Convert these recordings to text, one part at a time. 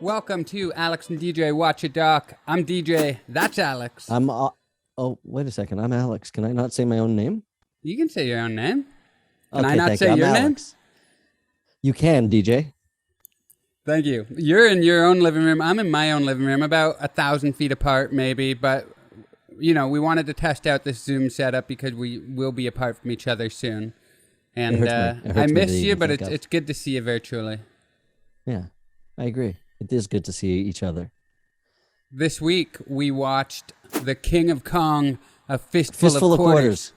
Welcome to Alex and DJ Watch It Doc. I'm DJ. That's Alex. Oh, wait a second. I'm Alex. Can I not say my own name? You can say your own name. Can Okay, I not thank say you. I'm your name? Alex. You can, DJ. Thank you. You're in your own living room. I'm in my own living room, about 1,000 feet apart, maybe. But, you know, we wanted to test out this Zoom setup because we will be apart from each other soon. And It I hurts me miss to you, even but think it's of. good to see you virtually. Yeah, I agree. It is good to see each other. This week, we watched The King of Kong, A Fistful of Quarters.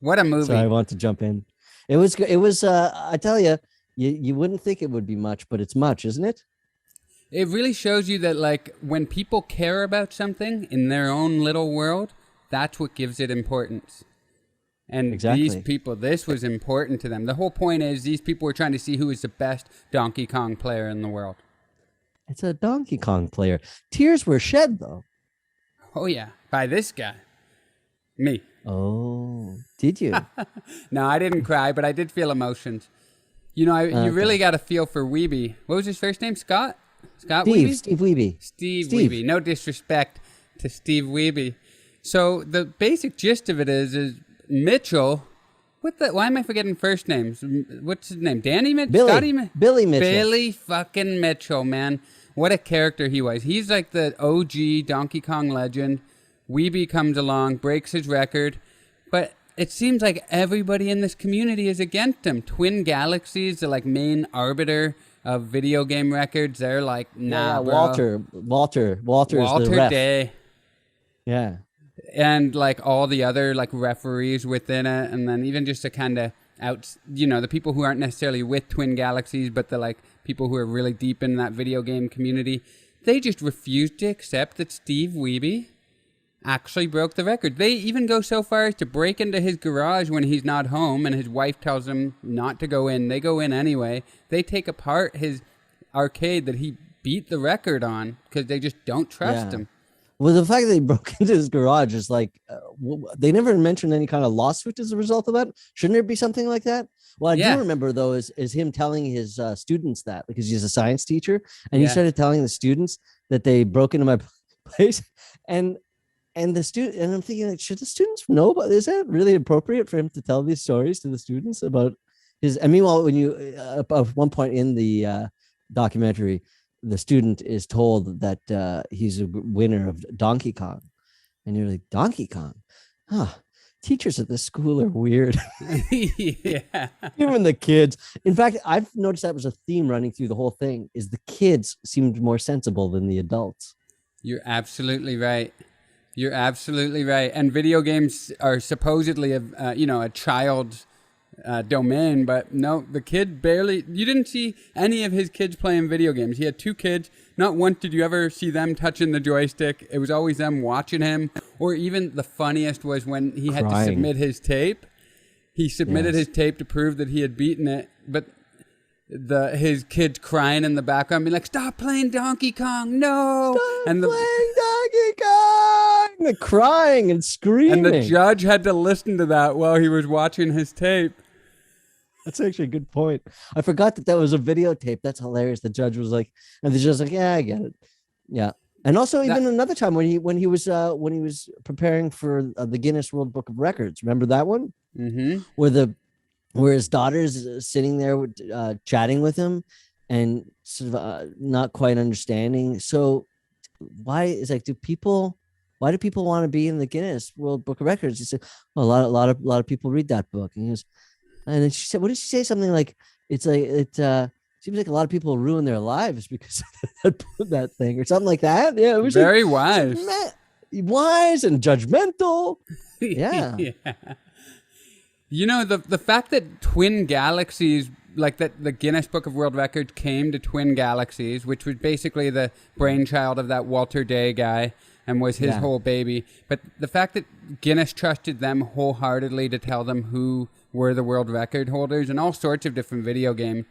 What a movie. So I want to jump in. It was good. It was, I tell you, you wouldn't think it would be much, but it's much, isn't it? It really shows you that, like, when people care about something in their own little world, that's what gives it importance. And Exactly. these people, this was important to them. The whole point is these people were trying to see who is the best Donkey Kong player in the world. It's a Donkey Kong player. Tears were shed, though. Oh, yeah, by this guy. Me. Oh, did you? No, I didn't cry, but I did feel emotions. You know, you really got to feel for Weeby. What was his first name? Scott? Scott Weeby? Steve Weeby. Steve Weeby. No disrespect to Steve Weeby. So the basic gist of it is Mitchell. Why am I forgetting first names? What's his name? Danny Mitchell? Billy. Scotty Billy Mitchell. Billy fucking Mitchell, man. What a character he was. He's like the OG Donkey Kong legend. Weeby comes along, breaks his record, but it seems like everybody in this community is against him. Twin Galaxies, the like main arbiter of video game records, they're like, nah, bro. Walter is the ref. Day. Yeah. And like all the other like referees within it, and then even just to kind of the people who aren't necessarily with Twin Galaxies, but the like people who are really deep in that video game community, they just refuse to accept that Steve Weeby actually broke the record. They even go so far as to break into his garage when he's not home and his wife tells him not to go in. They go in anyway. They take apart his arcade that he beat the record on because they just don't trust him. Well, the fact that they broke into his garage is like, they never mentioned any kind of lawsuit as a result of that. Shouldn't there be something like that? Well, I do remember, though, is him telling his students that, because he's a science teacher, and he started telling the students that they broke into my place. And I'm thinking, like, should the students know about this? Is that really appropriate for him to tell these stories to the students about his? And meanwhile, when you, at one point in the documentary, the student is told that he's a winner of Donkey Kong, and you're like, Donkey Kong? Huh. Teachers at this school are weird. Yeah. Even the kids. In fact, I've noticed that was a theme running through the whole thing, is the kids seemed more sensible than the adults. You're absolutely right. You're absolutely right. And video games are supposedly a child's domain, but no, the kid barely. You didn't see any of his kids playing video games. He had two kids. Not once did you ever see them touching the joystick. It was always them watching him. Or even the funniest was when he had to submit his tape. He submitted his tape to prove that he had beaten it, but his kids crying in the background, being like, "Stop playing Donkey Kong, no!" Stop playing Donkey Kong! They're crying and screaming. And the judge had to listen to that while he was watching his tape. That's actually a good point. I forgot that was a videotape. That's hilarious. The judge was like, and the judge was like, "Yeah, I get it." Yeah. And also, even another time when he was preparing for the Guinness World Book of Records. Remember that one? Mm-hmm. Where his daughter's sitting there chatting with him, and sort of not quite understanding. So why do people want to be in the Guinness World Book of Records? He said, well, a lot of people read that book. And he goes, and then she said, what did she say? Something like, it's like, it seems like a lot of people ruin their lives because of that thing or something like that. Yeah. It was very wise. Wise and judgmental. Yeah. Yeah. You know, the fact that Twin Galaxies, like that the Guinness Book of World Records came to Twin Galaxies, which was basically the brainchild of that Walter Day guy and was his whole baby. But the fact that Guinness trusted them wholeheartedly to tell them who were the world record holders in all sorts of different video games.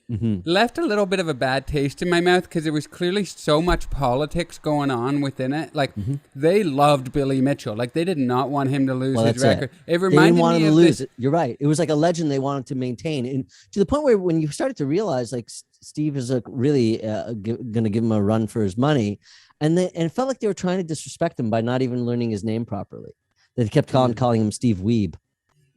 left a little bit of a bad taste in my mouth because there was clearly so much politics going on within it. Like they loved Billy Mitchell. Like they did not want him to lose his record. It reminded they didn't want me him of to lose this. it. You're right. It was like a legend they wanted to maintain, and to the point where when you started to realize like Steve is really going to give him a run for his money, and it felt like they were trying to disrespect him by not even learning his name properly. They kept calling him Steve Weeb.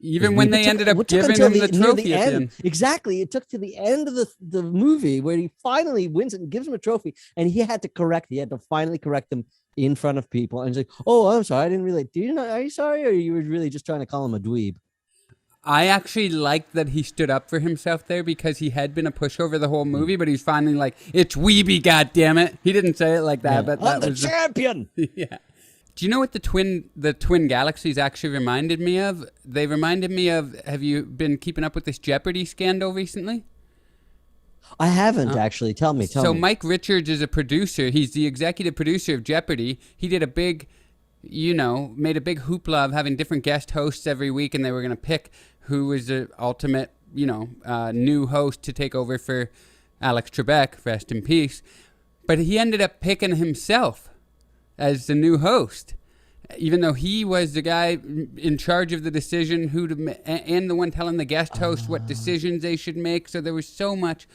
Even when they ended up giving him the trophy at the end. Exactly. It took to the end of the movie where he finally wins it and gives him a trophy. And he had to finally correct them in front of people. And he's like, oh, I'm sorry. I didn't really. Are you sorry? Or you were really just trying to call him a dweeb? I actually liked that he stood up for himself there because he had been a pushover the whole movie, but he's finally like, it's Weeby, goddammit. He didn't say it like that, but I'm that the was champion. Yeah. Do you know what the twin galaxies actually reminded me of? They reminded me of, have you been keeping up with this Jeopardy scandal recently? I haven't actually. Tell me. So Mike Richards is a producer. He's the executive producer of Jeopardy. He did made a big hoopla of having different guest hosts every week, and they were going to pick who was the ultimate, new host to take over for Alex Trebek, rest in peace. But he ended up picking himself as the new host, even though he was the guy in charge of the decision and the one telling the guest host what decisions they should make. So there was so much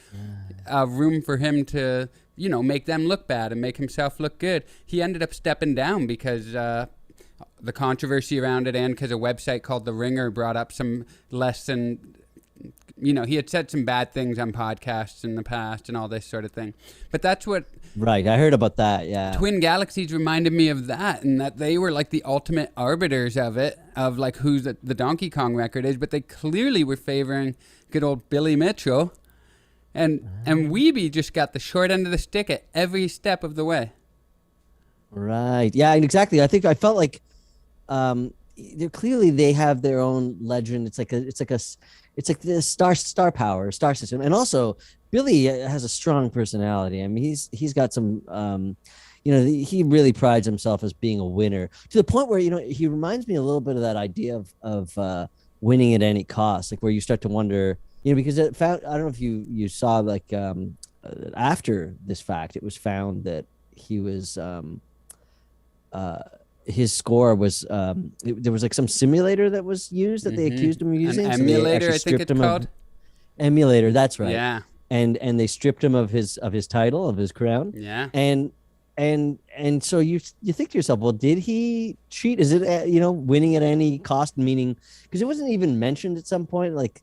room for him to, make them look bad and make himself look good. He ended up stepping down because the controversy around it, and because a website called The Ringer brought up some less than, he had said some bad things on podcasts in the past and all this sort of thing. But that's what... Right, I heard about that, yeah. Twin Galaxies reminded me of that, and that they were like the ultimate arbiters of it, of like who the Donkey Kong record is, but they clearly were favoring good old Billy Mitchell. And Weeby just got the short end of the stick at every step of the way. Right, yeah, exactly. I felt like clearly they have their own legend. It's like the star power, star system, and also Billy has a strong personality. I mean, he's got some, he really prides himself as being a winner to the point where he reminds me a little bit of that idea of winning at any cost, like where you start to wonder, because I don't know if you saw like after this fact, it was found that he was his score was there was like some simulator that was used that they accused him of using. An emulator, I think it's called. Emulator, that's right. Yeah. And they stripped him of his title, of his crown. Yeah. And so you think to yourself, well, did he cheat? Is it winning at any cost? Meaning, because it wasn't even mentioned at some point, like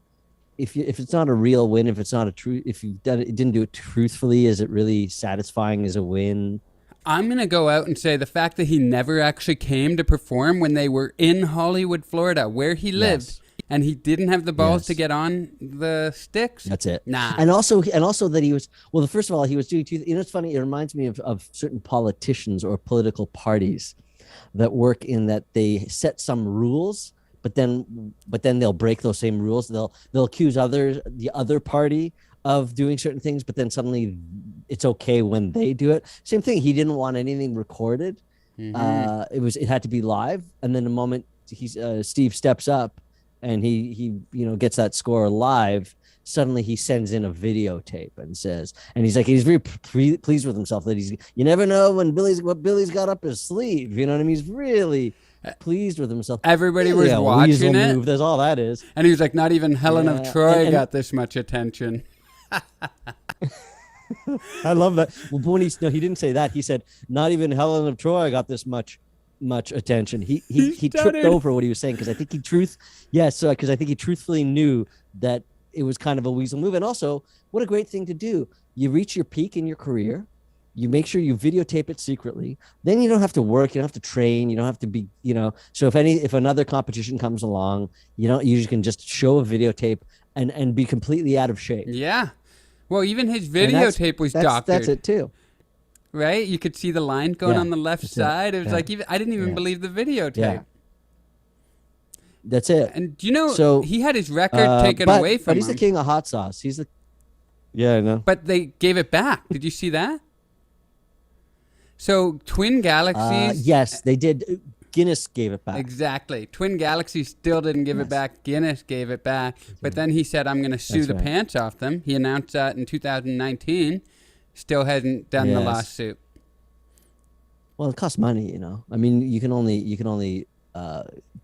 if it's not a real win, if it's not a true, if you didn't do it truthfully, is it really satisfying as a win? I'm going to go out and say the fact that he never actually came to perform when they were in Hollywood, Florida, where he lived, and he didn't have the balls to get on the sticks. That's it. Nah. And also that he was, well, first of all, he was doing two, it's funny. It reminds me of certain politicians or political parties that work in that they set some rules, but then they'll break those same rules. They'll accuse the other party of doing certain things, but then suddenly it's okay when they do it. Same thing. He didn't want anything recorded. It had to be live. And then the moment Steve steps up and he gets that score live, suddenly he sends in a videotape and says, and he's very pleased with himself that you never know what Billy's got up his sleeve. You know what I mean? He's really pleased with himself. Everybody was watching it. Move, that's all that is. And he was like, not even Helen of Troy got this much attention. I love that. Well, when he didn't say that. He said, not even Helen of Troy got this much attention. He tripped over what he was saying because I think he truthfully knew that it was kind of a weasel move. And also, what a great thing to do. You reach your peak in your career. You make sure you videotape it secretly. Then you don't have to work. You don't have to train. You don't have to be, so if another competition comes along, you can just show a videotape and be completely out of shape. Yeah. Well, even his videotape was doctored. That's it too. Right? You could see the line going on the left side. It was like, I didn't even believe the videotape. Yeah. That's it. And so he had his record taken away from him. But he's the king of hot sauce. Yeah, I know. But they gave it back. Did you see that? So Twin Galaxies. Yes, they did. Guinness gave it back. Exactly. Twin Galaxies still didn't give it back. Guinness gave it back. But then he said, I'm going to sue the pants off them. He announced that in 2019. Still hasn't done the lawsuit. Well, it costs money, you know. I mean, you can only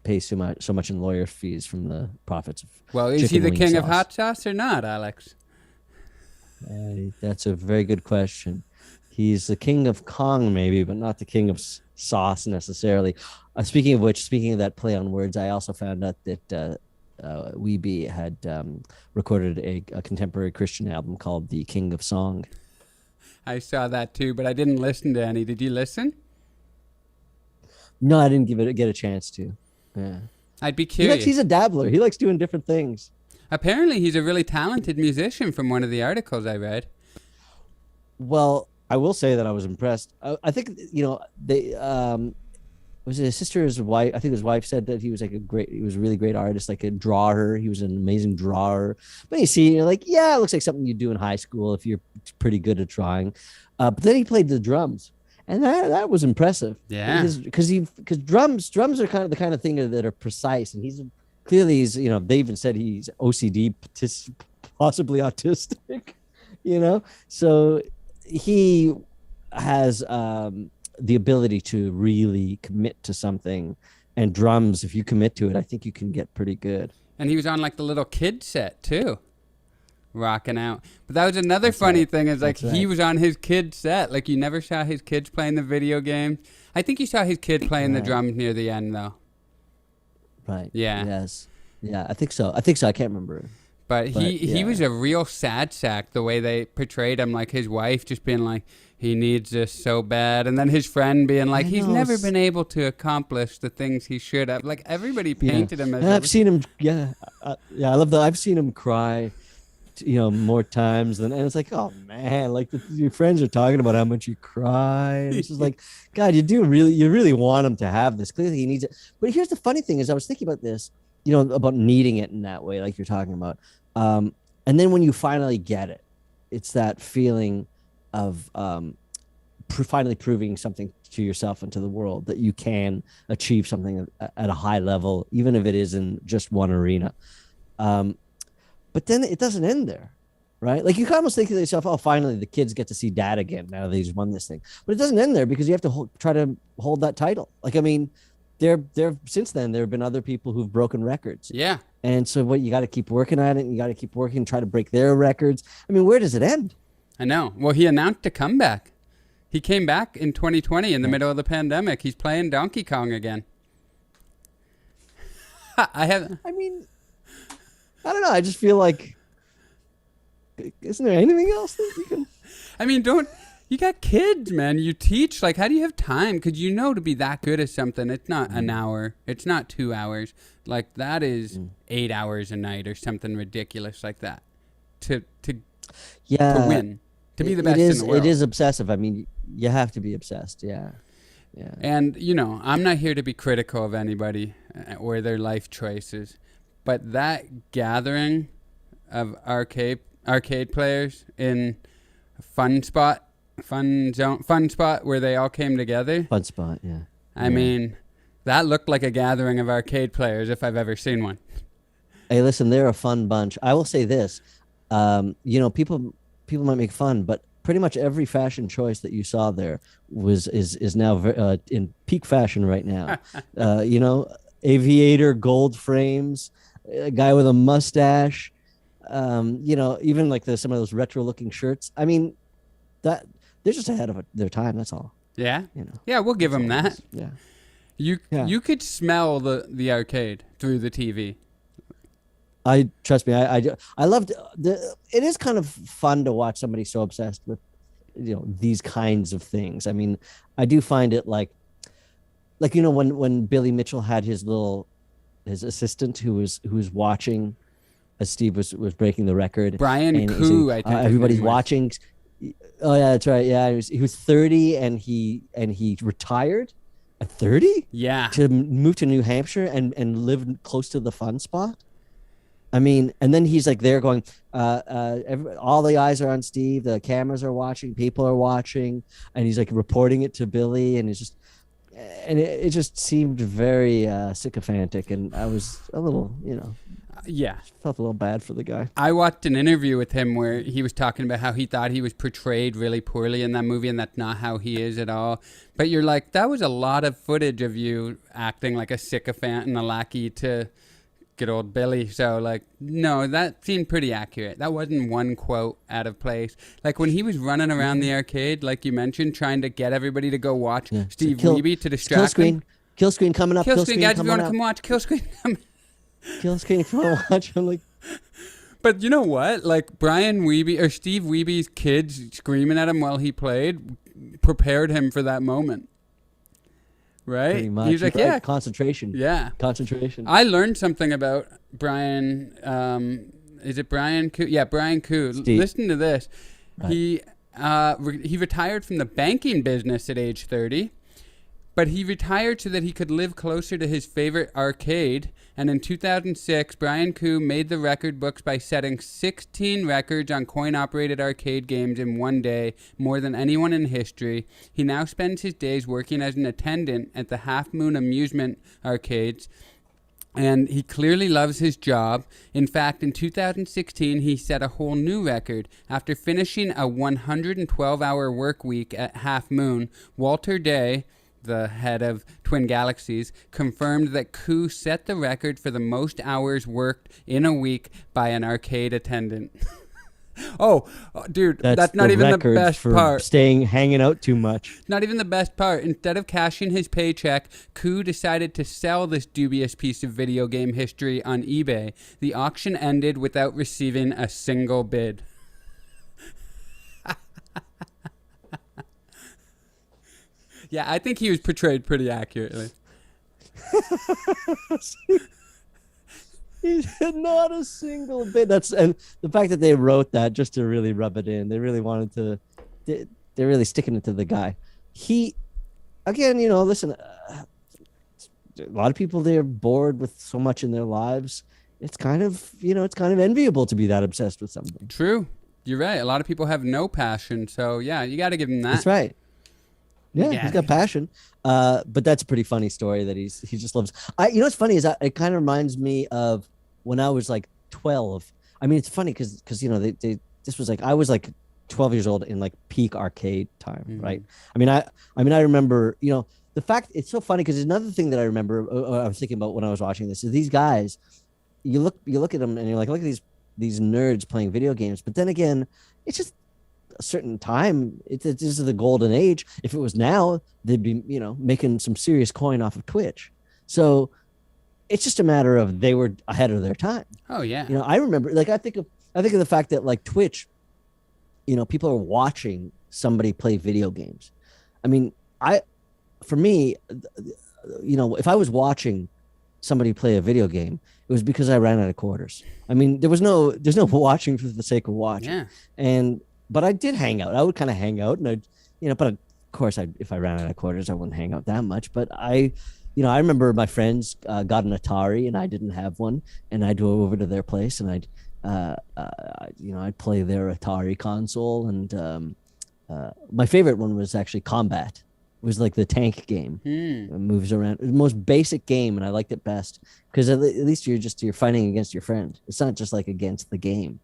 pay so much in lawyer fees from the profits of Well, is he the king sauce. of hot sauce or not, Alex? That's a very good question. He's the king of Kong, maybe, but not the king of sauce necessarily. Speaking of which, speaking of that play on words, I also found out that Weeby had recorded a contemporary Christian album called The King of Song. I saw that too, but I didn't listen to any. Did you listen? No, I didn't get a chance to. Yeah. I'd be curious. He's a dabbler. He likes doing different things. Apparently, he's a really talented musician from one of the articles I read. Well, I will say that I was impressed. I think, you know, they was it his sister's wife? I think his wife said that he was he was a really great artist, like a drawer. He was an amazing drawer. But you see, you're like, yeah, it looks like something you do in high school if you're pretty good at drawing. But then he played the drums, and that was impressive. Yeah, because drums are kind of thing that are precise, and he's you know, they even said he's OCD, possibly autistic. You know, so he has the ability to really commit to something, and drums, if you commit to it, I think you can get pretty good. And he was on like the little kid set too, rocking out. But that was another funny thing is like he was on his kid set. Like you never saw his kids playing the video games. I think you saw his kid playing the drums near the end though. Right. Yeah. Yes. Yeah, I think so. I can't remember. But he was a real sad sack the way they portrayed him, like his wife just being like, he needs this so bad. And then his friend being like, he's never been able to accomplish the things he should have. Like everybody painted him as... And I've seen him, I love that. I've seen him cry, you know, more times than... And it's like, oh man, like your friends are talking about how much you cry. And it's just like, God, you really want him to have this. Clearly he needs it. But here's the funny thing is I was thinking about this, you know, about needing it in that way, like you're talking about. And then when you finally get it, it's that feeling of finally proving something to yourself and to the world that you can achieve something at a high level, even if it is in just one arena. But then it doesn't end there, right? Like you can almost think to yourself, oh, finally the kids get to see dad again now that he's won this thing. But it doesn't end there because you have to try to hold that title. Like, I mean, since then there have been other people who've broken records. Yeah. And so you got to keep working at it, and you got to keep working, try to break their records. I mean, where does it end? I know. Well, he announced a comeback. He came back in 2020 in the middle of the pandemic. He's playing Donkey Kong again. I mean, I don't know. I just feel like, isn't there anything else that you can? I mean, you got kids, man. You teach. Like, how do you have time? Because you know to be that good at something, it's not an hour. It's not 2 hours. Like, that is 8 hours a night or something ridiculous like that. To win. To be the best in the world. It is obsessive. I mean, you have to be obsessed. Yeah. Yeah. And, you know, I'm not here to be critical of anybody or their life choices. But that gathering of arcade players in Fun Spot where they all came together. Fun Spot, yeah. I mean, that looked like a gathering of arcade players if I've ever seen one. Hey, listen, they're a fun bunch. I will say this. You know, people might make fun, but pretty much every fashion choice that you saw there is now in peak fashion right now. You know, aviator, gold frames, a guy with a mustache. You know, even like some of those retro looking shirts. I mean, they're just ahead of their time. That's all. Yeah. You know. Yeah, we'll give them that. Yeah. You could smell the arcade through the TV. Trust me. I loved it is kind of fun to watch somebody so obsessed with, you know, these kinds of things. I mean, I do find it like, you know, when Billy Mitchell had his assistant who was watching as Steve was breaking the record. Brian Koo, I think. Everybody's watching. Oh yeah, that's right. Yeah, he was 30 and he retired at 30. Yeah. To move to New Hampshire and live close to the Fun Spot. I mean, and then he's like there going, all the eyes are on Steve, the cameras are watching, people are watching, and he's like reporting it to Billy, and it's just, and it just seemed very sycophantic, and I was a little, Yeah. felt a little bad for the guy. I watched an interview with him where he was talking about how he thought he was portrayed really poorly in that movie, and that's not how he is at all. But you're like, that was a lot of footage of you acting like a sycophant and a lackey to good old Billy. So, like, no, that seemed pretty accurate. That wasn't one quote out of place. Like, when he was running around the arcade, like you mentioned, trying to get everybody to go watch Steve Wiebe to distract him. Kill screen coming up. Kill screen, guys, if you want to come watch Kill Screen. Kill screen if you want to watch. I'm like, but you know what? Like, Brian Wiebe or Steve Wiebe's kids screaming at him while he played prepared him for that moment. Right? pretty much. He's like, yeah. Concentration. Yeah. Concentration. I learned something about Brian. Is it Brian Koo? Yeah, Brian Koo. Steve. Listen to this. Right. He retired from the banking business at age 30, but he retired so that he could live closer to his favorite arcade. And in 2006, Brian Koo made the record books by setting 16 records on coin-operated arcade games in one day, more than anyone in history. He now spends his days working as an attendant at the Half Moon Amusement arcades, and he clearly loves his job. In fact, in 2016, he set a whole new record. After finishing a 112-hour work week at Half Moon, Walter Day, the head of Twin Galaxies, confirmed that Koo set the record for the most hours worked in a week by an arcade attendant. Dude, that's not even the best for part. Hanging out too much. Not even the best part. Instead of cashing his paycheck, Koo decided to sell this dubious piece of video game history on eBay. The auction ended without receiving a single bid. Yeah, I think he was portrayed pretty accurately. Not a single bit. And the fact that they wrote that just to really rub it in. They really wanted to. They're really sticking it to the guy. He, again, listen. A lot of people, they're bored with so much in their lives. It's kind of enviable to be that obsessed with something. True, you're right. A lot of people have no passion, so yeah, you got to give him that. That's right. Yeah, he's got passion. But that's a pretty funny story that he just loves. What's funny is that it kind of reminds me of when I was like 12. I mean, it's funny because this was like I was like 12 years old in like peak arcade time, right? I mean, I remember, the fact it's so funny because another thing that I remember I was thinking about when I was watching this is these guys. You look at them and you're like, look at these nerds playing video games, but then again, it's just a certain time. This is the golden age. If it was now, they'd be making some serious coin off of Twitch. So it's just a matter of they were ahead of their time. Oh yeah. I remember, like, I think of the fact that like Twitch, people are watching somebody play video games. I mean, for me, if I was watching somebody play a video game, it was because I ran out of quarters. I mean, there's no watching for the sake of watching. Yeah. But I did hang out. I would kind of hang out, and but of course, if I ran out of quarters, I wouldn't hang out that much. But I remember my friends got an Atari, and I didn't have one, and I'd go over to their place, and I'd play their Atari console, and my favorite one was actually Combat. It was like the tank game. It moves around. It was the most basic game, and I liked it best because at least you're fighting against your friend. It's not just like against the game.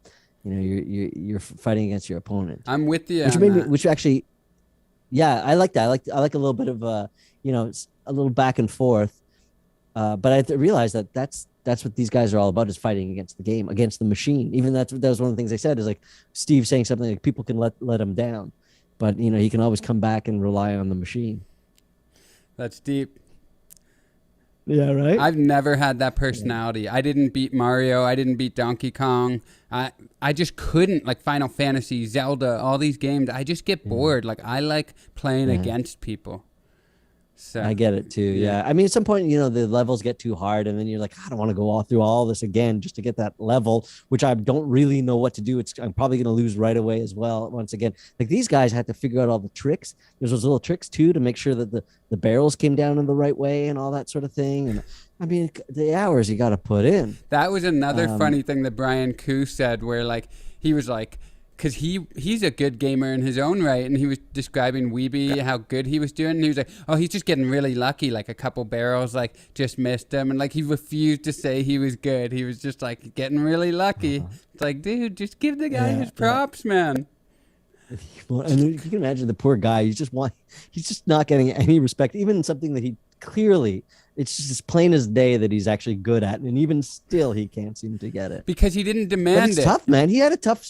You're fighting against your opponent. I'm with you. Which actually, yeah, I like that. I like a little bit of a little back and forth. But I realized that that's what these guys are all about, is fighting against the game, against the machine. Even that was one of the things they said, is like Steve saying something like people can let him down, but he can always come back and rely on the machine. That's deep. Yeah, right. I've never had that personality. I didn't beat Mario. I didn't beat Donkey Kong. I just couldn't, like Final Fantasy, Zelda, all these games. I just get bored. Like, I like playing against people. So I get it too. Yeah. I mean, at some point, the levels get too hard, and then you're like, I don't want to go through all this again just to get that level, which I don't really know what to do. I'm probably going to lose right away as well. Once again, like these guys had to figure out all the tricks. There's those little tricks too to make sure that the barrels came down in the right way and all that sort of thing. And I mean, the hours you got to put in. That was another funny thing that Brian Koo said, where like he was like, because he's a good gamer in his own right, and he was describing Weeby how good he was doing, and he was like, oh, he's just getting really lucky, like a couple barrels like just missed him, and like he refused to say he was good. He was just like getting really lucky. It's like, dude, just give the guy his props, man. Well, and you can imagine the poor guy. He's just not getting any respect, even in something that he clearly, it's just as plain as day that he's actually good at, and even still, he can't seem to get it because he didn't but demand it's it. tough, man. He had a tough.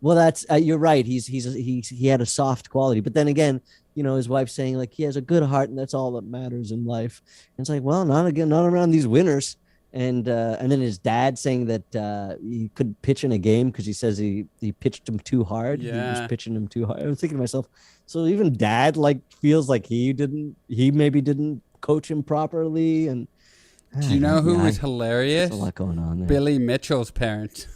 Well, that's you're right. He had a soft quality, but then again, his wife's saying like he has a good heart, and that's all that matters in life. And it's like, well, not around these winners. And then his dad saying that he couldn't pitch in a game because he says he pitched him too hard. He was pitching him too hard. I was thinking to myself, so even dad like feels like he maybe didn't coach him properly. And do you know who was hilarious? There's a lot going on there. Billy Mitchell's parents.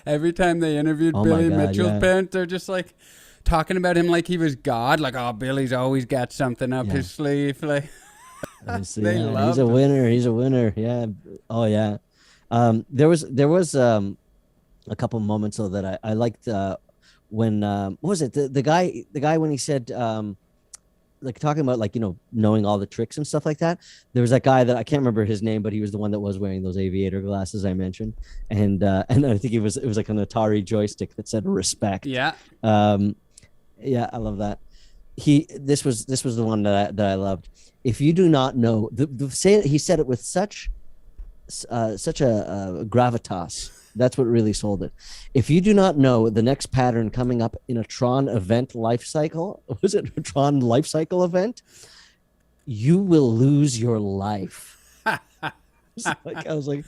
Every time they interviewed Billy Mitchell's parents, they're just like talking about him like he was God. Like, oh, Billy's always got something up his sleeve. Like, he's a winner. He's a winner. Yeah. Oh yeah. There was a couple moments though that I liked when what was it the guy when he said like talking about like knowing all the tricks and stuff like that. There was that guy that I can't remember his name, but he was the one that was wearing those aviator glasses I mentioned, and I think it was like an Atari joystick that said respect. Yeah. Yeah, I love that. This was the one that I loved. If you do not know he said it with such a gravitas. That's what really sold it. If you do not know the next pattern coming up in a Tron event life cycle, was it a Tron life cycle event? You will lose your life. I was like,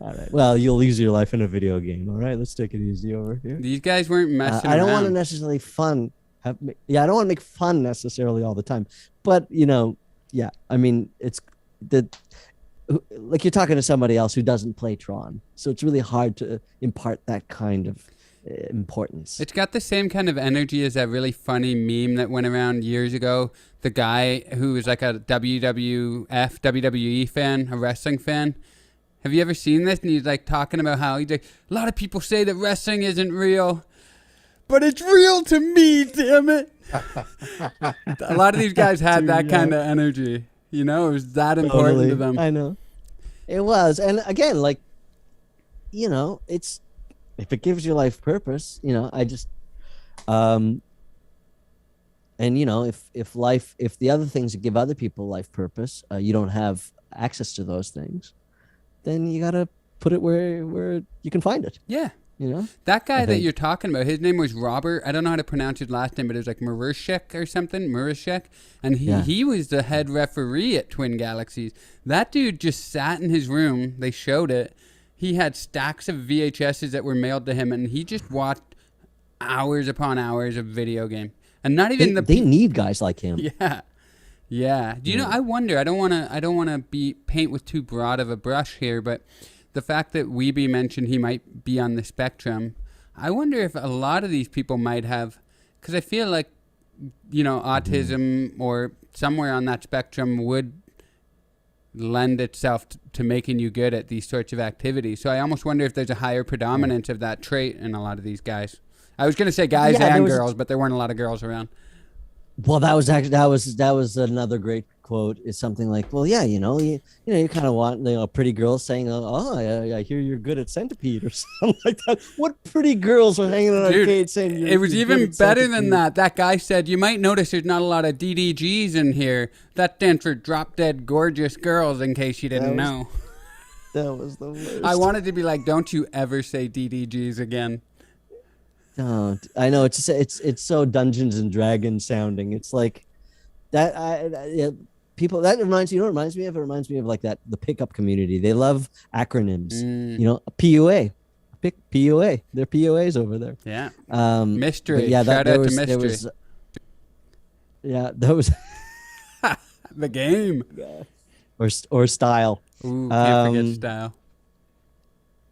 all right, well, you'll lose your life in a video game. All right, let's take it easy over here. These guys weren't messing I don't around. want to necessarily I don't want to make fun necessarily all the time, but yeah, I mean, it's like you're talking to somebody else who doesn't play Tron, so it's really hard to impart that kind of importance. It's got the same kind of energy as that really funny meme that went around years ago. The guy who was like a WWE fan, a wrestling fan. Have you ever seen this? And he's like talking about how he's like, a lot of people say that wrestling isn't real, but it's real to me, damn it. A lot of these guys had that kind of energy. It was that important to them. I know. It was. And again, like, it's, if it gives your life purpose, I just, and if the other things that give other people life purpose, you don't have access to those things, then you got to put it where you can find it. Yeah. That guy that you're talking about, his name was Robert. I don't know how to pronounce his last name, but it was like Marushek or something. Marushek. And he was the head referee at Twin Galaxies. That dude just sat in his room. They showed it. He had stacks of VHSs that were mailed to him, and he just watched hours upon hours of video game. And not even they need guys like him. Yeah. Yeah. Do you know, I wonder, I don't want to paint with too broad of a brush here, but the fact that Weeby mentioned he might be on the spectrum, I wonder if a lot of these people might have, because I feel like, autism or somewhere on that spectrum would lend itself to making you good at these sorts of activities. So I almost wonder if there's a higher predominance of that trait in a lot of these guys. I was going to say guys and girls, but there weren't a lot of girls around. Well, that was another great quote. Is something like, well, yeah, you kind of want pretty girls saying, oh, I hear you're good at Centipede or something like that. What pretty girls are hanging on arcade saying? It was even better than that. That guy said, you might notice there's not a lot of DDGs in here. That stands for drop dead gorgeous girls. In case you didn't know, that was the worst. I wanted to be like, don't you ever say DDGs again. Don't. I know it's so Dungeons and Dragons sounding. It's like that. People, that reminds me. It reminds me of? It reminds me of like that, the pickup community. They love acronyms. PUA. PUA. They're PUAs over there. Yeah. Mystery. Yeah. Shout out to Mystery. That was the game. Or Style. Ooh, can't forget Style.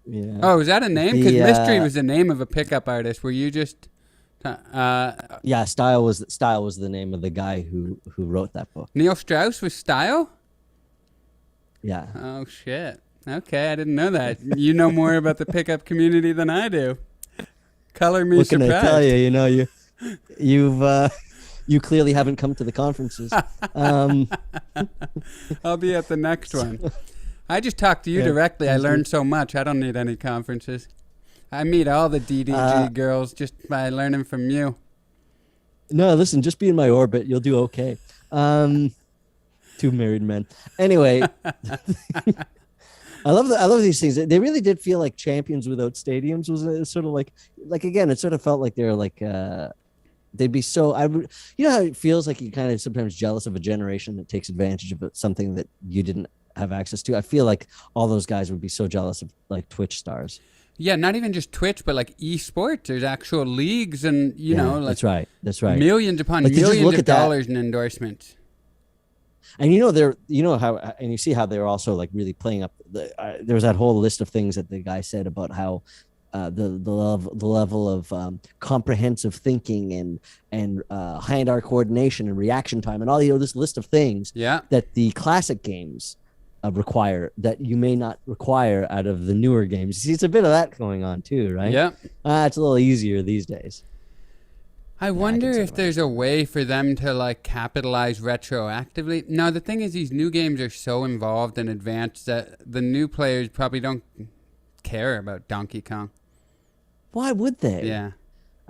Yeah. Oh, is that a name? Because Mystery was the name of a pickup artist. Were you just? Yeah, Style was the name of the guy who wrote that book. Neil Strauss was Style? Yeah. Oh shit. Okay, I didn't know that. You know more about the pickup community than I do. Color me What can surprised. I tell you? You know, you clearly haven't come to the conferences. I'll be at the next one. I just talked to you directly. I learned so much. I don't need any conferences. I meet all the DDG girls just by learning from you. No, listen, just be in my orbit. You'll do okay. Two married men. Anyway, I love these things. They really did feel like Champions Without Stadiums was sort of like again, it sort of felt like they're like they'd be so you know how it feels like you kind of sometimes jealous of a generation that takes advantage of something that you didn't have access to. I feel like all those guys would be so jealous of like Twitch stars. Yeah, not even just Twitch, but like esports. There's actual leagues, and you know, like that's right. Millions upon like, millions of dollars in endorsements. And you know how, and you see how they're also like really playing up. There was that whole list of things that the guy said about how the level of comprehensive thinking and hand-eye coordination and reaction time and all this list of things that the classic games require that you may not require out of the newer games. See, it's a bit of that going on too, right? Yeah. It's a little easier these days. I wonder if there's a way for them to like capitalize retroactively. No, the thing is these new games are so involved and advanced that the new players probably don't care about Donkey Kong. Why would they? Yeah.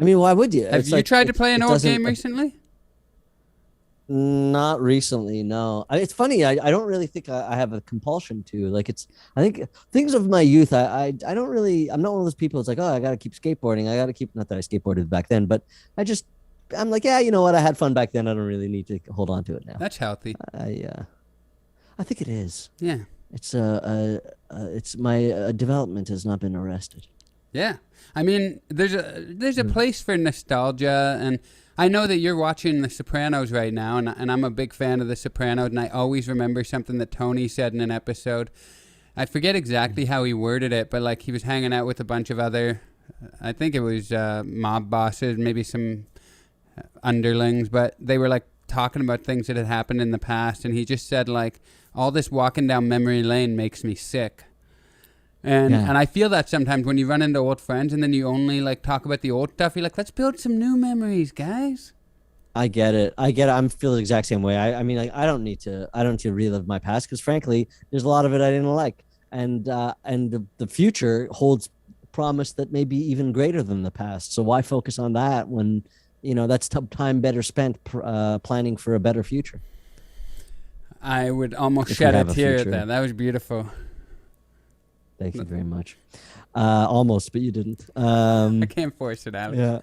I mean, why would you? Have you tried to play an old game recently? Not recently, no. It's funny. I don't really think I have a compulsion to. Like, I think things of my youth. I don't really. I'm not one of those people. It's like, oh, I got to keep skateboarding. I got to keep. Not that I skateboarded back then, but I'm like, yeah, you know what? I had fun back then. I don't really need to hold on to it now. That's healthy. I think it is. Yeah. It's my development has not been arrested. Yeah. I mean, there's a place for nostalgia, and I know that you're watching The Sopranos right now, and I'm a big fan of The Sopranos, and I always remember something that Tony said in an episode. I forget exactly how he worded it, but like he was hanging out with a bunch of other, I think it was mob bosses, maybe some underlings, but they were like talking about things that had happened in the past, and he just said like, all this walking down memory lane makes me sick. And I feel that sometimes when you run into old friends and then you only like talk about the old stuff, you're like, let's build some new memories, guys. I get it. I feel the exact same way. I mean, like, I don't need to relive my past because frankly, there's a lot of it I didn't like. And the future holds promise that may be even greater than the past. So why focus on that when, you know, that's time better spent planning for a better future. I would almost shed a tear at that. That was beautiful. Thank you very much. Almost, but you didn't. I can't force it out. Yeah.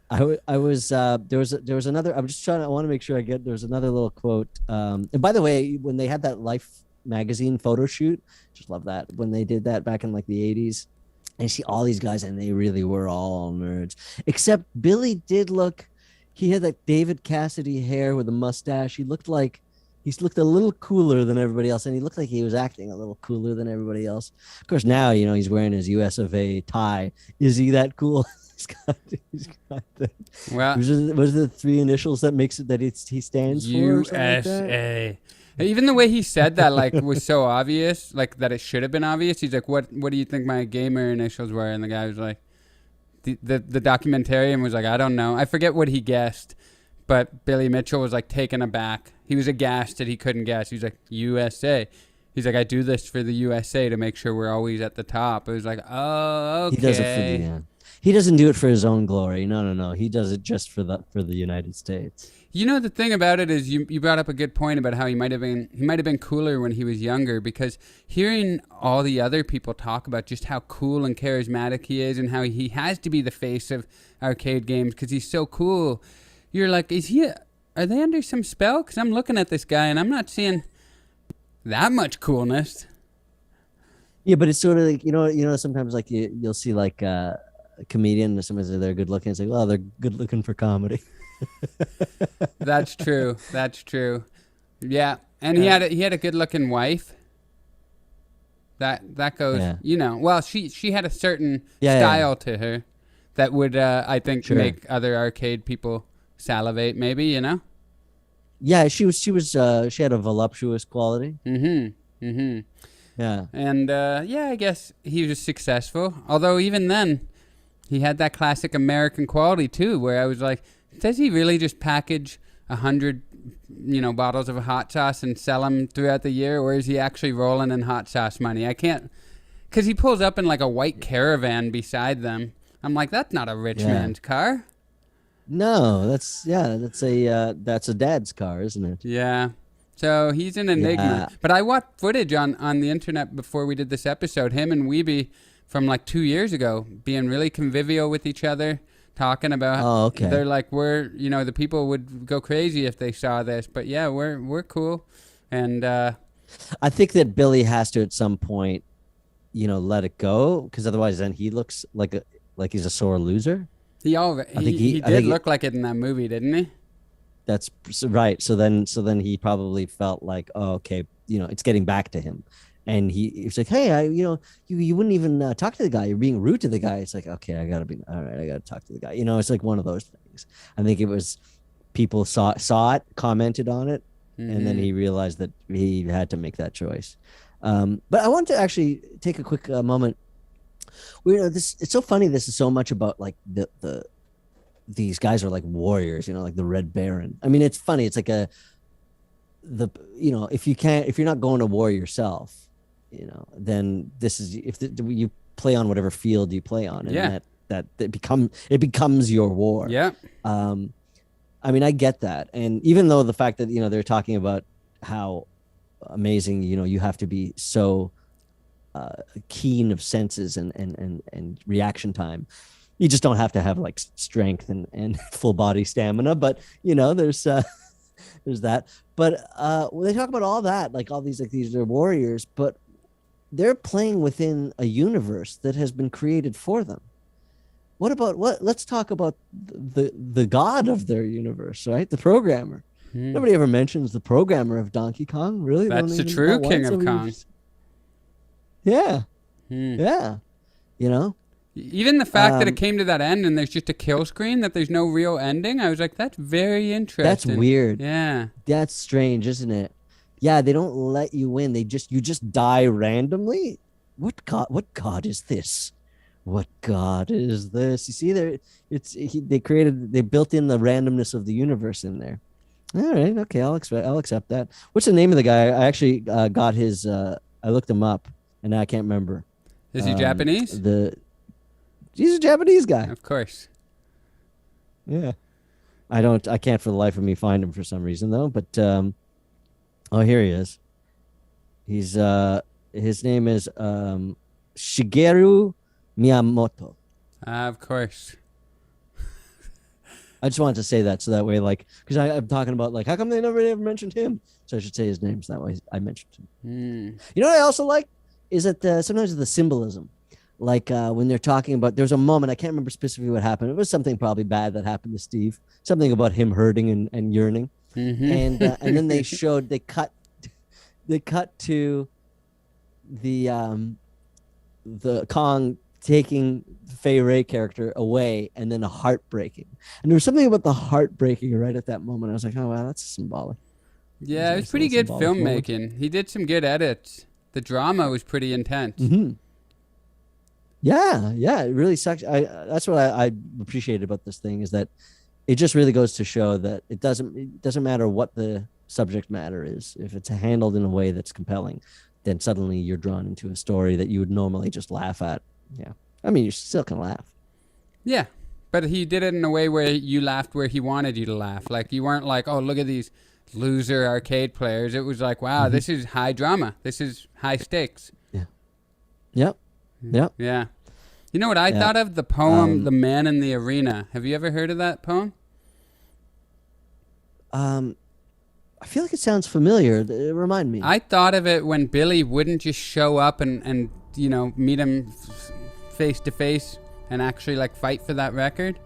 I was there was another. I'm just trying. I want to make sure I get. There's another little quote. And by the way, when they had that Life magazine photo shoot, just love that when they did that back in like the 80s. And you see all these guys, and they really were all nerds. Except Billy did look. He had that David Cassidy hair with a mustache. He looked a little cooler than everybody else, and he looked like he was acting a little cooler than everybody else. Of course, now, you know, he's wearing his US of A tie. Is he that cool? he's got the, USA. Even the way he said that, like, was so obvious, like that it should have been obvious. He's like, "What do you think my gamer initials were?" And the guy was like, the documentarian was like, "I don't know. I forget what he guessed." But Billy Mitchell was like taken aback. He was aghast that he couldn't guess. He was like, USA. He's like, I do this for the USA to make sure we're always at the top. It was like, oh, okay. He does it for he doesn't do it for his own glory. No. He does it just for the United States. You know, the thing about it is you brought up a good point about how he might have been cooler when he was younger, because hearing all the other people talk about just how cool and charismatic he is and how he has to be the face of arcade games because he's so cool. You're like, are they under some spell? Because I'm looking at this guy and I'm not seeing that much coolness. Yeah, but it's sort of like, you know, sometimes like you'll see like a comedian, sometimes they're good looking. It's like, well, they're good looking for comedy. That's true. Yeah. And he had a good looking wife. That goes, you know, well, she had a certain style to her that would, I think, make other arcade people salivate, maybe, you know? Yeah, she had a voluptuous quality. Mm-hmm. Yeah. And I guess he was successful. Although even then, he had that classic American quality too, where I was like, does he really just package 100, bottles of hot sauce and sell them throughout the year, or is he actually rolling in hot sauce money? I can't, because he pulls up in like a white Caravan beside them. I'm like, that's not a rich man's car. No, that's a dad's car, isn't it? Yeah. So he's an enigma. Yeah. But I watched footage on the internet before we did this episode, him and Weeby from like 2 years ago, being really convivial with each other, talking about. Oh, okay. They're like, the people would go crazy if they saw this, but yeah, we're cool, and I think that Billy has to at some point, let it go, because otherwise, then he looks like he's a sore loser. He did look like it in that movie, didn't he? That's right. So then he probably felt like, oh, okay, it's getting back to him. And he's like, hey, you wouldn't even talk to the guy. You're being rude to the guy. It's like, okay, I got to talk to the guy. It's like one of those things. I think it was people saw it, commented on it, and then he realized that he had to make that choice. But I want to actually take a quick moment. It's so funny. This is so much about like these guys are like warriors, like the Red Baron. I mean, it's funny. It's like if you're not going to war yourself, then this is, you play on whatever field you play on, and that it becomes your war. Yeah. I mean, I get that. And even though the fact that, they're talking about how amazing, you have to be so keen of senses and reaction time. You just don't have to have like strength and full body stamina, but there's that. But when they talk about all that, like all these, like these are warriors, but they're playing within a universe that has been created for them. Let's talk about the god of their universe, right? The programmer. Nobody ever mentions the programmer of Donkey Kong, really. That's the true king of Kong. Yeah. Yeah. Even the fact that it came to that end and there's just a kill screen, that there's no real ending, I was like, that's very interesting. That's weird. Yeah. That's strange, isn't it? Yeah, they don't let you win. You just die randomly. What god is this? What god is this? You see there, they built in the randomness of the universe in there. All right, okay, I'll accept that. What's the name of the guy? I actually got his. I looked him up, and I can't remember. Is he Japanese? He's a Japanese guy. Of course. Yeah. I can't for the life of me find him for some reason though, but here he is. He's his name is Shigeru Miyamoto. Of course. I just wanted to say that so that way, like, because I'm talking about like, how come they never ever mentioned him? So I should say his name so that way I mentioned him. You know what I also like is that sometimes the symbolism. Like when they're talking about, there's a moment, I can't remember specifically what happened. It was something probably bad that happened to Steve. Something about him hurting and yearning. And then they cut to the Kong taking Fay Ray character away, and then a heartbreaking. And there was something about the heartbreaking right at that moment. I was like, oh wow, that's symbolic. Yeah, it was pretty good filmmaking. He did some good edits. The drama was pretty intense. Yeah, it really sucks. That's what I appreciate about this thing, is that it just really goes to show that it doesn't matter what the subject matter is. If it's handled in a way that's compelling, then suddenly you're drawn into a story that you would normally just laugh at. Yeah, I mean, you still can laugh. Yeah, but he did it in a way where you laughed where he wanted you to laugh. Like, you weren't like, oh, look at these loser arcade players. It was like, wow, this is high drama. This is high stakes. Yeah. Yep. Yeah. You know what I thought of? The poem, The Man in the Arena. Have you ever heard of that poem? I feel like it sounds familiar. Remind me. I thought of it when Billy wouldn't just show up and meet him face to face and actually like fight for that record.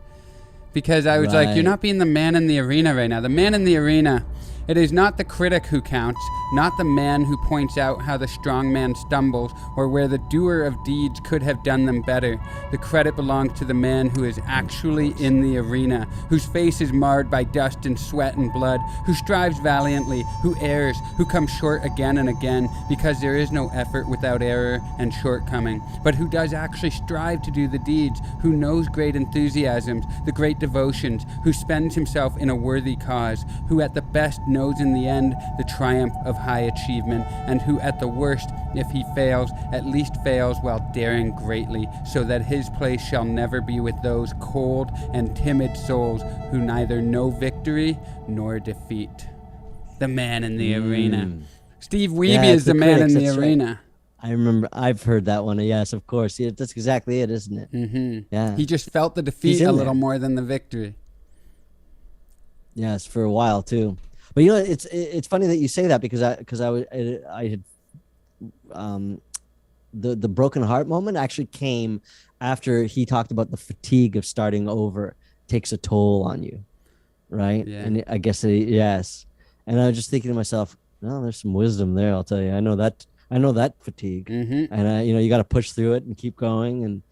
Because I was like, you're not being the man in the arena right now. The man in the arena It is not the critic who counts, not the man who points out how the strong man stumbles or where the doer of deeds could have done them better. The credit belongs to the man who is actually in the arena, whose face is marred by dust and sweat and blood, who strives valiantly, who errs, who comes short again and again, because there is no effort without error and shortcoming, but who does actually strive to do the deeds, who knows great enthusiasms, the great devotions, who spends himself in a worthy cause, who at the best knows in the end the triumph of high achievement, and who at the worst, if he fails, at least fails while daring greatly, so that his place shall never be with those cold and timid souls who neither know victory nor defeat. The man in the arena. Steve Wiebe is the man in the arena. Right. I remember, I've heard that one. Yes, of course. Yeah, that's exactly it, isn't it? Mm-hmm. Yeah. He just felt the defeat a little more than the victory. Yes, for a while too. But you know, it's funny that you say that because I had the broken heart moment actually came after he talked about the fatigue of starting over takes a toll on you, right? Yeah. And I guess yes. And I was just thinking to myself, no, there's some wisdom there. I'll tell you. I know that fatigue, and you got to push through it and keep going,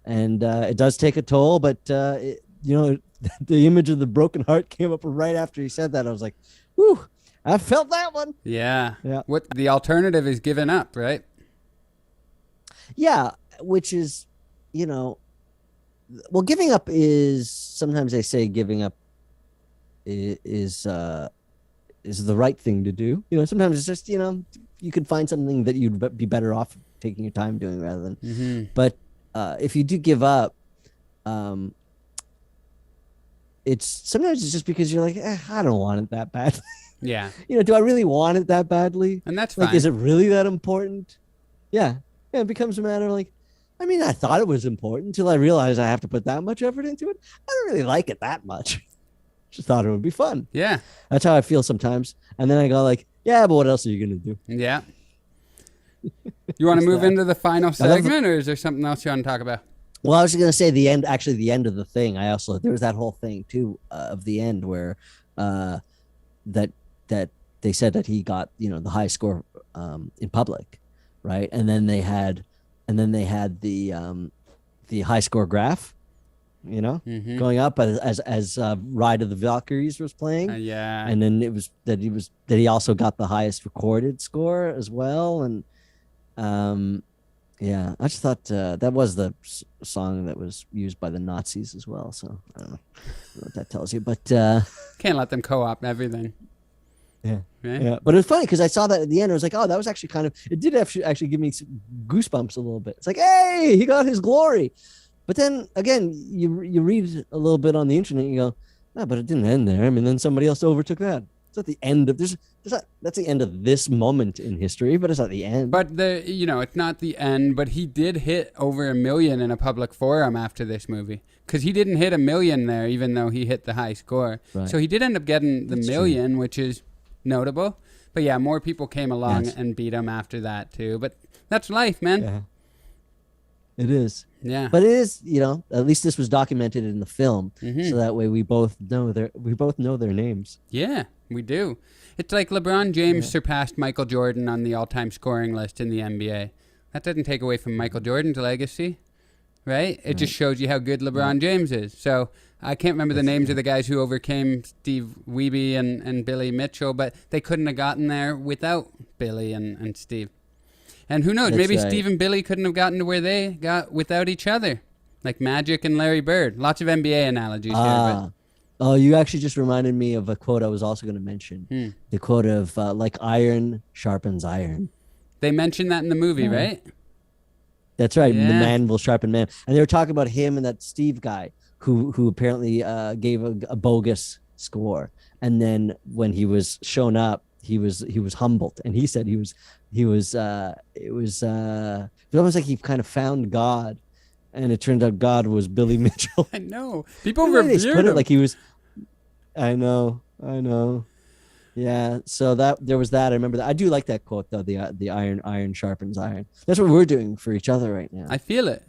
and it does take a toll. But the image of the broken heart came up right after he said that. I was like, whew, I felt that one. Yeah. Yeah. What the alternative is giving up, right? Yeah, which is, well, giving up is, sometimes they say giving up is the right thing to do. Sometimes it's just, you could find something that you'd be better off taking your time doing rather than. But if you do give up, sometimes it's just because you're like, I don't want it that bad. Yeah. Do I really want it that badly? And that's fine. Like, is it really that important? Yeah. It becomes a matter of like, I thought it was important until I realized I have to put that much effort into it. I don't really like it that much. Just thought it would be fun. Yeah. That's how I feel sometimes. And then I go like, yeah, but what else are you going to do? Yeah. You want to move into the final segment, or is there something else you want to talk about? Well, I was going to say the end of the thing. There was that whole thing too of the end where that they said that he got, the high score in public, right? And then they had the high score graph, going up as Ride of the Valkyries was playing. Yeah. And then it was that he also got the highest recorded score as well. And yeah, I just thought that was the song that was used by the Nazis as well. So I don't know what that tells you, but can't let them co-opt everything. Yeah. Right? Yeah. But it was funny because I saw that at the end. I was like, oh, that was actually it did actually give me some goosebumps a little bit. It's like, hey, he got his glory. But then again, you read a little bit on the internet and you go, no, but it didn't end there. Then somebody else overtook that. It's at the end of that's the end of this moment in history, but it's not the end. But it's not the end, but he did hit over 1 million in a public forum after this movie. Because he didn't hit 1 million there, even though he hit the high score. Right. So he did end up getting the 1 million, which is notable. But yeah, more people came along and beat him after that too. But that's life, man. Yeah. It is. Yeah. But it is, at least this was documented in the film. So that way we both know their names. Yeah, we do. It's like LeBron James surpassed Michael Jordan on the all-time scoring list in the NBA. That doesn't take away from Michael Jordan's legacy, right? It just shows you how good LeBron James is. So I can't remember the names of the guys who overcame Steve Wiebe and Billy Mitchell, but they couldn't have gotten there without Billy and Steve. And who knows, maybe Steve and Billy couldn't have gotten to where they got without each other. Like Magic and Larry Bird. Lots of NBA analogies here. But. Oh, you actually just reminded me of a quote I was also going to mention. The quote of, like iron sharpens iron. They mentioned that in the movie, right? That's right. Yeah. The man will sharpen man. And they were talking about him and that Steve guy who apparently gave a bogus score. And then when he was shown up, he was humbled, and he said it was almost like he kind of found God, and it turned out God was Billy Mitchell. I know. People revered him. Like he was. I know. Yeah. So there was that. I remember that. I do like that quote though. The iron sharpens iron. That's what we're doing for each other right now. I feel it.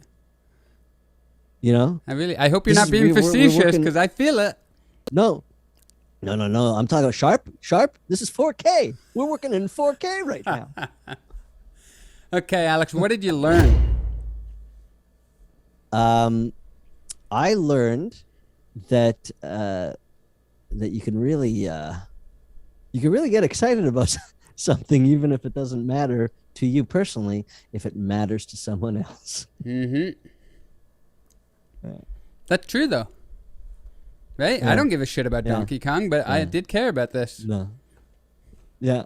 I hope you're not being facetious, because I feel it. No, No. I'm talking about Sharp. Sharp. This is 4K. We're working in 4K right now. Okay, Alex, what did you learn? I learned that that you can really get excited about something, even if it doesn't matter to you personally, if it matters to someone else. Mm-hmm. That's true, though. Right? Yeah. I don't give a shit about Donkey Kong, but I did care about this. No. Yeah.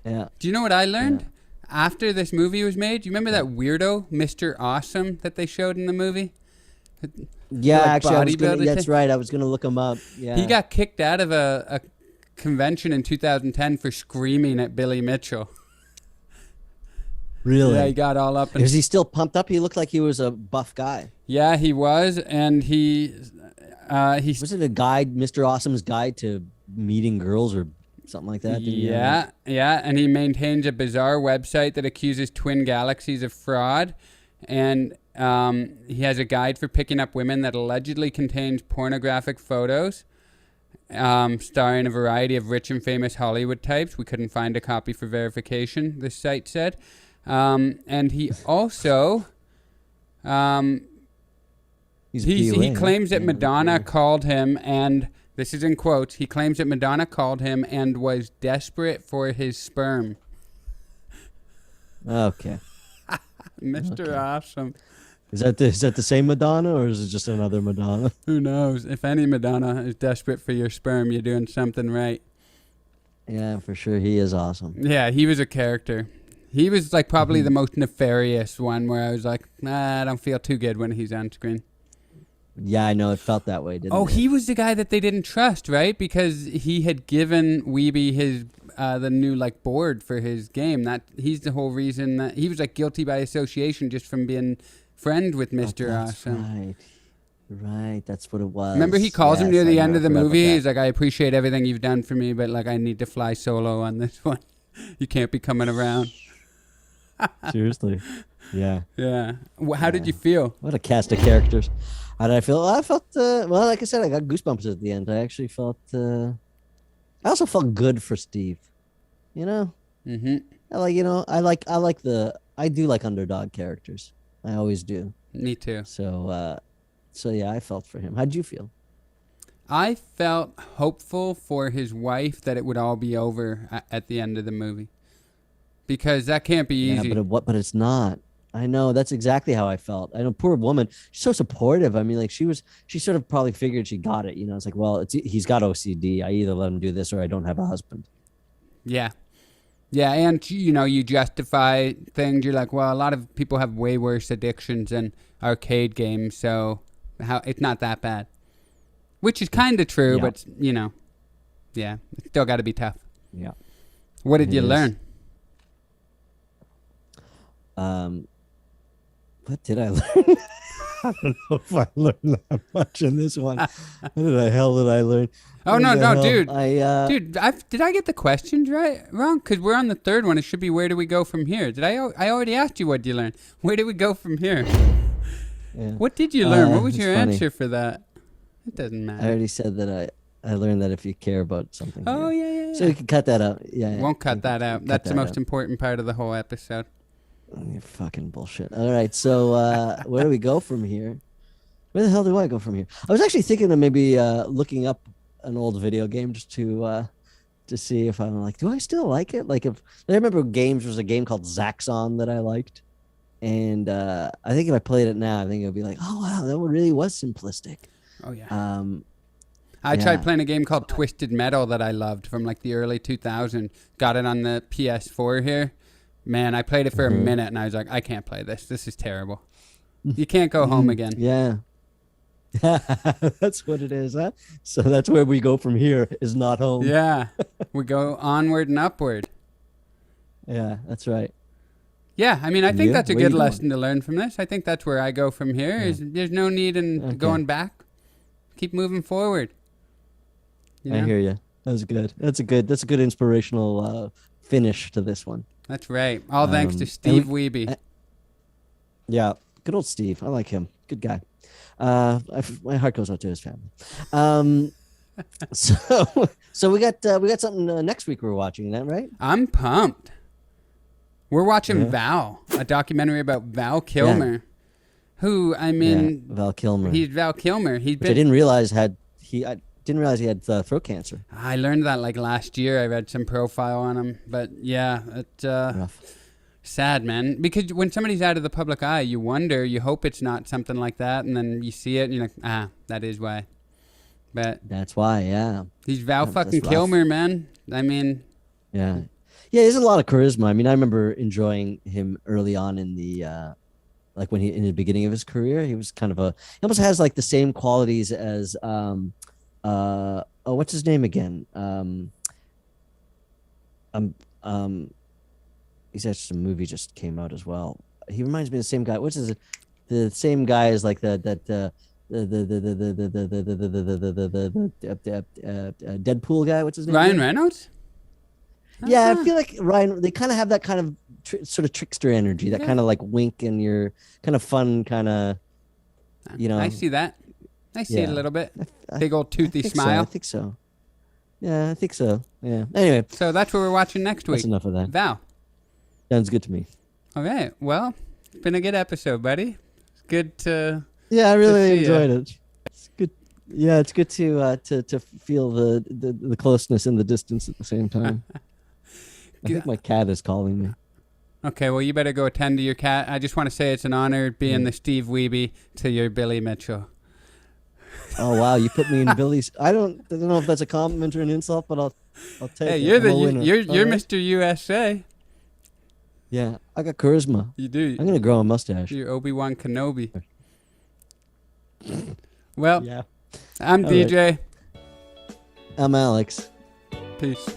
Yeah. Do you know what I learned? After this movie was made, do you remember that weirdo, Mr. Awesome, that they showed in the movie? Yeah, Like actually, bodybuilder that's thing? right. I was going to look him up. Yeah. He got kicked out of a convention in 2010 for screaming at Billy Mitchell. Really? Yeah, he got all up. And Is he still pumped up? He looked like he was a buff guy. yeah, he was, and he Was it a guide, Mr. Awesome's guide to meeting girls or something like that? Yeah, and he maintains a bizarre website that accuses Twin Galaxies of fraud, and he has a guide for picking up women that allegedly contains pornographic photos, starring a variety of rich and famous Hollywood types. We couldn't find a copy for verification, this site said. And he also he claims that Madonna called him, and this is in quotes, he claims that Madonna called him and was desperate for his sperm. Okay. Mr. Awesome. Is that the same Madonna, or is it just another Madonna? Who knows? If any Madonna is desperate for your sperm, you're doing something right. Yeah, for sure. He is awesome. Yeah, he was a character. He was like probably the most nefarious one, where I was like, nah, I don't feel too good when he's on screen. Yeah, I know. It felt that way, didn't it? Oh, he was the guy that they didn't trust, right? Because he had given Weeby his the new like board for his game. That he's the whole reason that he was like guilty by association just from being friend with Mr. Awesome. Right. That's what it was. Remember, he calls him near the end of the movie. That. He's like, I appreciate everything you've done for me, but like I need to fly solo on this one. You can't be coming around. Seriously. Yeah. Yeah. How did you feel? What a cast of characters. How did I feel? I felt, well, like I said, I got goosebumps at the end. I actually felt, I also felt good for Steve. You know? Mm-hmm. I do like underdog characters. I always do. Me too. So yeah, I felt for him. How'd you feel? I felt hopeful for his wife that it would all be over at the end of the movie. Because that can't be easy. Yeah, but it's not. I know, that's exactly how I felt. I know, poor woman. She's so supportive. I mean, like she sort of probably figured she got it. You know, it's like, well, he's got OCD. I either let him do this or I don't have a husband. Yeah. Yeah, and you know, you justify things. You're like, well, a lot of people have way worse addictions than arcade games, so it's not that bad. Which is kind of true, but you know, yeah, it's still got to be tough. Yeah. What did you learn? What did I learn? I don't know if I learned that much in this one. What the hell did I learn? Oh, no, dude. Dude, did I get the questions wrong? Because we're on the third one. It should be, where do we go from here? I already asked you what you learned. Where do we go from here? Yeah. What did you learn? What was your funny. answer for that? It doesn't matter. I already said that I learned that if you care about something. Oh, yeah. So you can cut that out. Yeah. Won't cut that out. That's the most important part of the whole episode. You're fucking bullshit. All right, so where do we go from here? Where the hell do I go from here? I was actually thinking of maybe looking up an old video game just to see if I'm like, do I still like it? Like, if I remember games, there was a game called Zaxxon that I liked, and I think if I played it now, I think it would be like, oh wow, that one really was simplistic. Oh yeah. I tried Yeah. playing a game called Twisted Metal that I loved from like the early 2000s. Got it on the PS4 here. Man, I played it for a minute and I was like, I can't play this. This is terrible. You can't go home again. Yeah. That's what it is, huh? So that's where we go from here, is not home. Yeah. We go onward and upward. Yeah, that's right. Yeah, I mean, I think Yeah, that's a where you good going? lesson to learn from this. I think that's where I go from here. Yeah. Is there's no need in Okay. going back. Keep moving forward. You I know? hear you. That was good. That's a good inspirational finish to this one. That's right. All thanks to and Steve Wiebe. Yeah, good old Steve. I like him. Good guy. My heart goes out to his family. So we got something next week we're watching, that right? I'm pumped. We're watching Yeah. Val, a documentary about Val Kilmer, who I mean, Val Kilmer. he's Val Kilmer. I didn't realize I didn't realize he had throat cancer. I learned that like last year. I read some profile on him, but yeah, Rough. sad, man. Because when somebody's out of the public eye, you wonder, you hope it's not something like that, and then you see it, and you're like, that is why. But That's why, yeah. he's Val That's fucking rough. Kilmer, man. I mean, Yeah. Yeah, he has a lot of charisma. I mean, I remember enjoying him early on in the like when he in the beginning of his career, he was kind of he almost has like the same qualities as what's his name again? He's actually some movie just came out as well. He reminds me of the same guy. What's his the same guy as like the Deadpool guy? What's his name? Ryan Reynolds? Yeah, I feel like Ryan. They kind of have that kind of sort of trickster energy, that kind of like wink and your kind of fun, kind of, I see that. I see it a little bit. I Big old toothy smile. I think so. Yeah, I think so. Yeah. Anyway, So that's what we're watching next week. that's enough of that. Val. Sounds good to me. All right. Well, it's been a good episode, buddy. It's good to. Yeah, I really see ya. enjoyed it. It's good. Yeah, it's good to feel the closeness and the distance at the same time. I think my cat is calling me. Okay, well, you better go attend to your cat. I just want to say it's an honor being the Steve Wiebe to your Billy Mitchell. Oh wow, you put me in Billy's. I don't know if that's a compliment or an insult, but I'll take Hey, it. you're I'm a winner. you're All right? Mr. USA. Yeah, I got charisma. You do. I'm gonna grow a mustache. You're Obi-Wan Kenobi. Well, Yeah. I'm All right. DJ. I'm Alex. Peace.